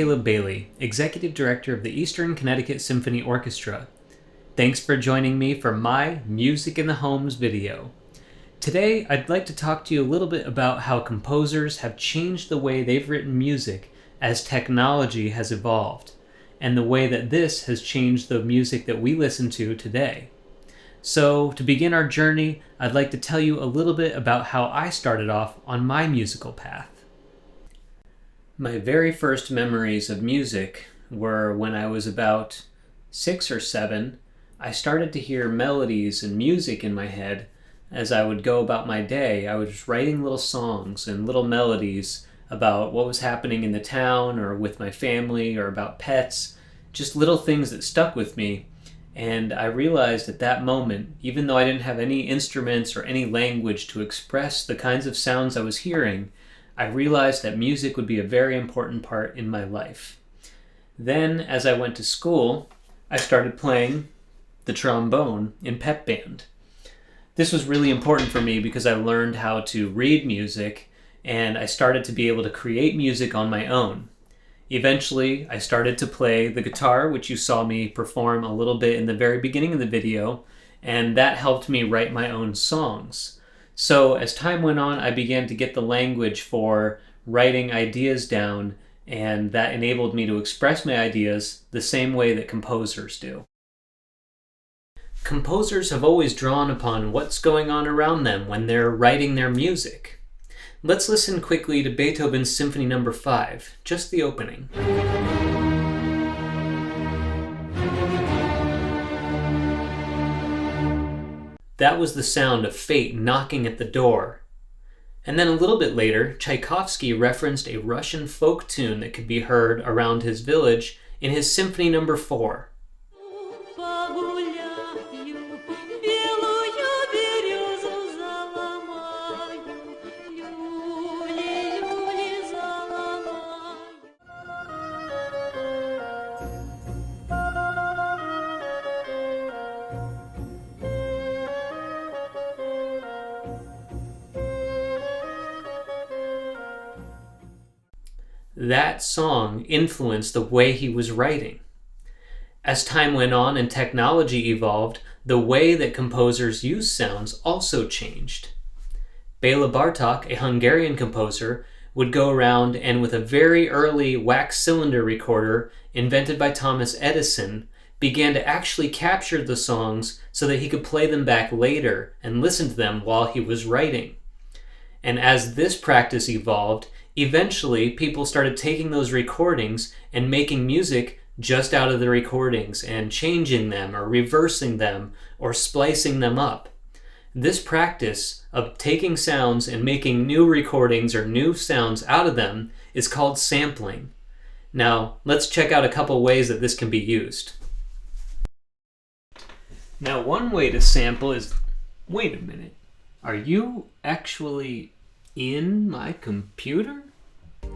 Caleb Bailey, Executive Director of the Eastern Connecticut Symphony Orchestra. Thanks for joining me for my Music in the Homes video. Today, I'd like to talk to you a little bit about how composers have changed the way they've written music as technology has evolved, and the way that this has changed the music that we listen to today. So, to begin our journey, I'd like to tell you a little bit about how I started off on my musical path. My very first memories of music were when I was about 6 or 7. I started to hear melodies and music in my head as I would go about my day. I was writing little songs and little melodies about what was happening in the town or with my family or about pets, just little things that stuck with me. And I realized at that moment, even though I didn't have any instruments or any language to express the kinds of sounds I was hearing, I realized that music would be a very important part in my life. Then, as I went to school, I started playing the trombone in pep band. This was really important for me because I learned how to read music, and I started to be able to create music on my own. Eventually, I started to play the guitar, which you saw me perform a little bit in the very beginning of the video, and that helped me write my own songs. So as time went on, I began to get the language for writing ideas down, and that enabled me to express my ideas the same way that composers do. Composers have always drawn upon what's going on around them when they're writing their music. Let's listen quickly to Beethoven's Symphony No. 5, just the opening. That was the sound of fate knocking at the door. And then a little bit later, Tchaikovsky referenced a Russian folk tune that could be heard around his village in his Symphony No. 4. That song influenced the way he was writing. As time went on and technology evolved, the way that composers use sounds also changed. Béla Bartók, a Hungarian composer, would go around and with a very early wax cylinder recorder invented by Thomas Edison, began to actually capture the songs so that he could play them back later and listen to them while he was writing. And as this practice evolved, eventually, people started taking those recordings and making music just out of the recordings and changing them or reversing them or splicing them up. This practice of taking sounds and making new recordings or new sounds out of them is called sampling. Now, let's check out a couple ways that this can be used. Now, one way to sample is... Wait a minute. Are you actually in my computer?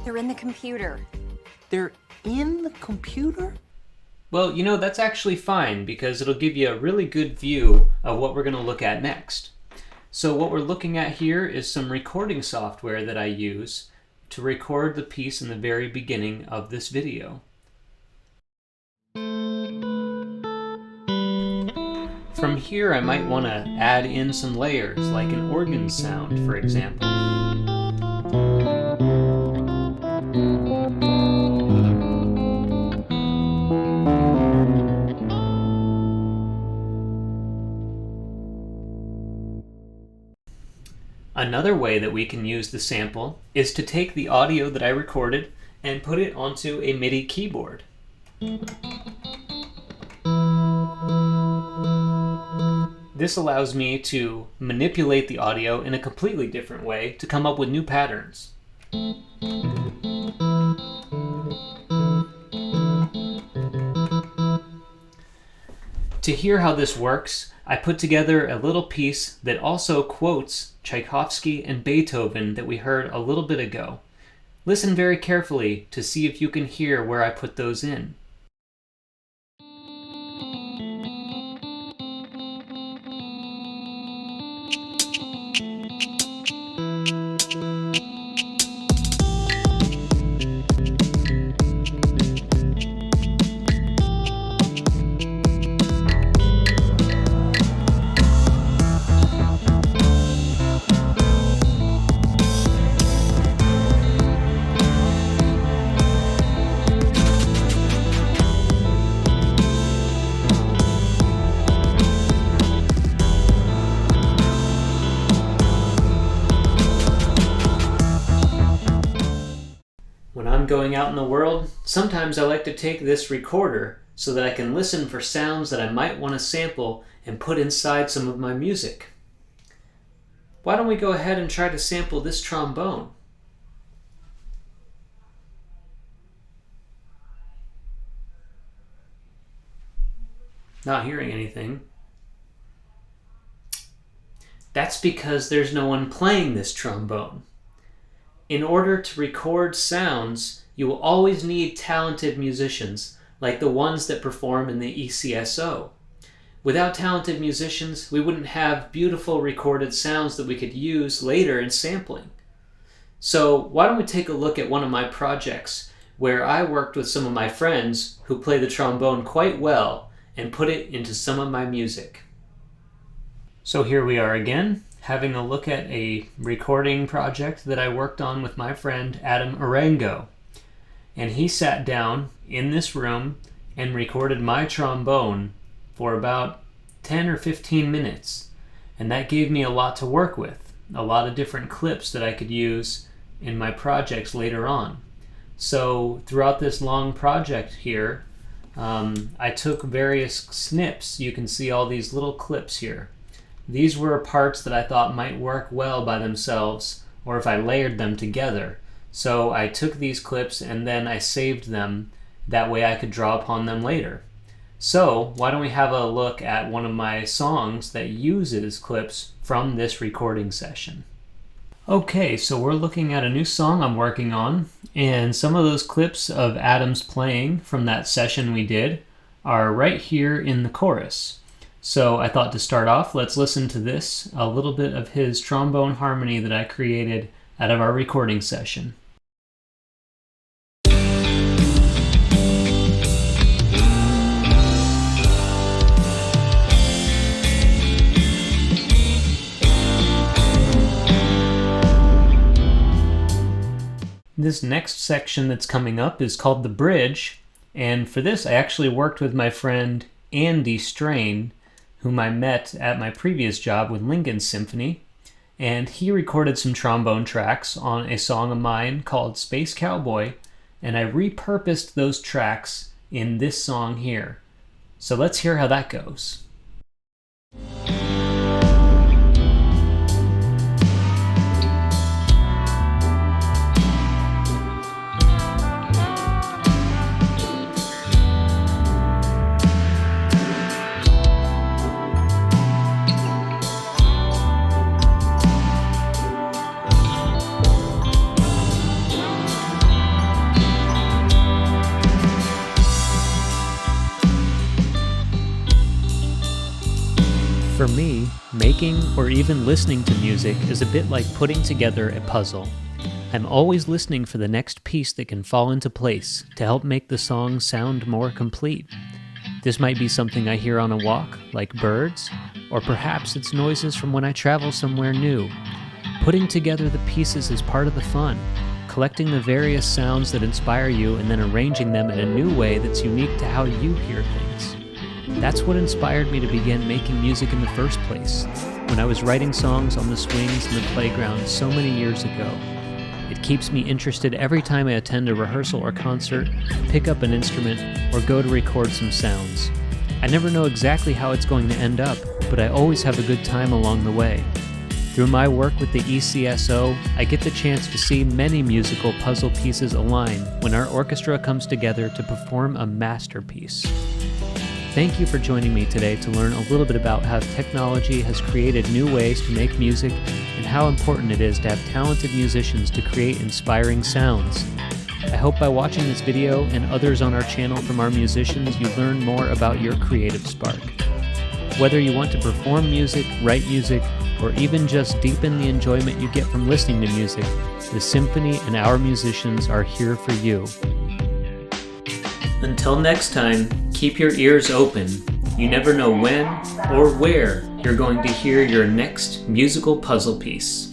They're in the computer. They're in the computer? Well, that's actually fine because it'll give you a really good view of what we're going to look at next. So what we're looking at here is some recording software that I use to record the piece in the very beginning of this video. From here, I might want to add in some layers, like an organ sound, for example. Another way that we can use the sample is to take the audio that I recorded and put it onto a MIDI keyboard. This allows me to manipulate the audio in a completely different way to come up with new patterns. To hear how this works, I put together a little piece that also quotes Tchaikovsky and Beethoven that we heard a little bit ago. Listen very carefully to see if you can hear where I put those in. going out in the world, sometimes I like to take this recorder so that I can listen for sounds that I might want to sample and put inside some of my music. Why don't we go ahead and try to sample this trombone? Not hearing anything. That's because there's no one playing this trombone. In order to record sounds, you will always need talented musicians, like the ones that perform in the ECSO. Without talented musicians, we wouldn't have beautiful recorded sounds that we could use later in sampling. So why don't we take a look at one of my projects where I worked with some of my friends who play the trombone quite well and put it into some of my music. So here we are again, having a look at a recording project that I worked on with my friend Adam Arango. And he sat down in this room and recorded my trombone for about 10 or 15 minutes. And that gave me a lot to work with, a lot of different clips that I could use in my projects later on. So throughout this long project here, I took various snips. You can see all these little clips here. These were parts that I thought might work well by themselves, or if I layered them together. So I took these clips and then I saved them. That way I could draw upon them later. So why don't we have a look at one of my songs that uses clips from this recording session. Okay, so we're looking at a new song I'm working on, and some of those clips of Adam's playing from that session we did are right here in the chorus. So I thought to start off, let's listen to this, a little bit of his trombone harmony that I created out of our recording session. This next section that's coming up is called the bridge, and for this I actually worked with my friend Andy Strain, whom I met at my previous job with Lincoln Symphony, and he recorded some trombone tracks on a song of mine called Space Cowboy, and I repurposed those tracks in this song here. So let's hear how that goes. For me, making or even listening to music is a bit like putting together a puzzle. I'm always listening for the next piece that can fall into place to help make the song sound more complete. This might be something I hear on a walk, like birds, or perhaps it's noises from when I travel somewhere new. Putting together the pieces is part of the fun, collecting the various sounds that inspire you and then arranging them in a new way that's unique to how you hear things. That's what inspired me to begin making music in the first place, when I was writing songs on the swings in the playground so many years ago. It keeps me interested every time I attend a rehearsal or concert, pick up an instrument, or go to record some sounds. I never know exactly how it's going to end up, but I always have a good time along the way. Through my work with the ECSO, I get the chance to see many musical puzzle pieces align when our orchestra comes together to perform a masterpiece. Thank you for joining me today to learn a little bit about how technology has created new ways to make music and how important it is to have talented musicians to create inspiring sounds. I hope by watching this video and others on our channel from our musicians, you learn more about your creative spark. Whether you want to perform music, write music, or even just deepen the enjoyment you get from listening to music, the Symphony and our musicians are here for you. Until next time, keep your ears open. You never know when or where you're going to hear your next musical puzzle piece.